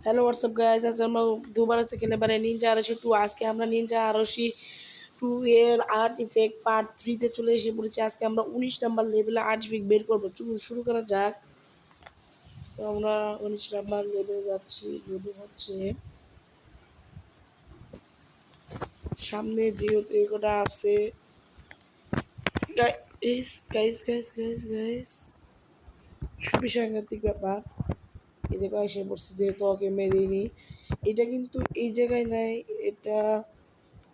Hello WhatsApp guys, আজ আমরা দুবার আছে খেলে পারে নিনজা আরশি 2। আজকে আমরা নিনজা আরশি 2 এর আর্ট ইফেক্ট পার্ট 3 তে চলে এসে পড়েছি। আজকে আমরা 19 নাম্বার লেভেলে আর্ট ইফেক্ট বের করবো। চলুন শুরু করা যাক। তো আমরা 19 নাম্বার লেভেলে যাচ্ছি। যদি হচ্ছে সামনে যেহেতু এগোটা আছে, guys guys guys guys guys খুবই সাংঘাতিক ব্যাপার। এই জায়গায় এসে পড়ছে, যেহেতু ওকে মেরেনি। এটা কিন্তু এই জায়গায় নাই, এটা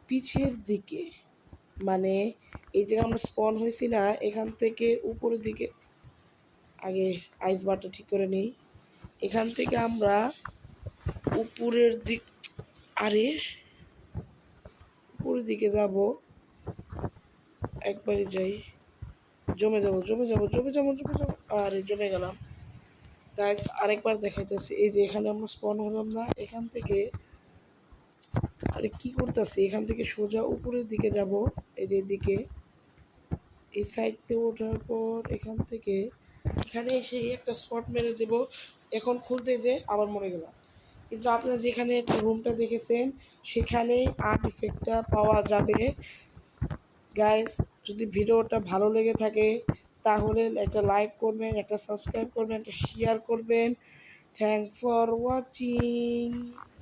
পিছের দিকে, মানে এই জায়গায় আমরা স্পন হয়েছি না, এখান থেকে উপরের দিকে। আগে আইস বারটা ঠিক করে নিই। এখান থেকে আমরা উপরের দিক, আরে উপরের দিকে যাব, একবারই যাই। জমে যাবো জমে যাবো জমে যাবো জমে যাবো, আরে জমে গেলাম। গাইস আরেকবার দেখাইতেছি, এই যে এখানে আমরা স্পন হলাম না, এখান থেকে, আরে কি করতেছি, এখান থেকে সোজা উপরের দিকে যাব। এই যে দিকে এই সাইড থেকে ওঠার পর এখান থেকে এখানে এসে একটা শট মেরে দেব। এখন খুলতে যে আবার মরে গেলাম। কিন্তু আপনারা যেখানে রুমটা দেখেছেন সেখানেই আর্ট ইফেক্টটা পাওয়া যাবে। গাইস যদি ভিডিওটা ভালো লেগে থাকে তাহলে একটা লাইক করবেন, একটা সাবস্ক্রাইব করবেন, একটা শেয়ার করবেন। Thanks for watching.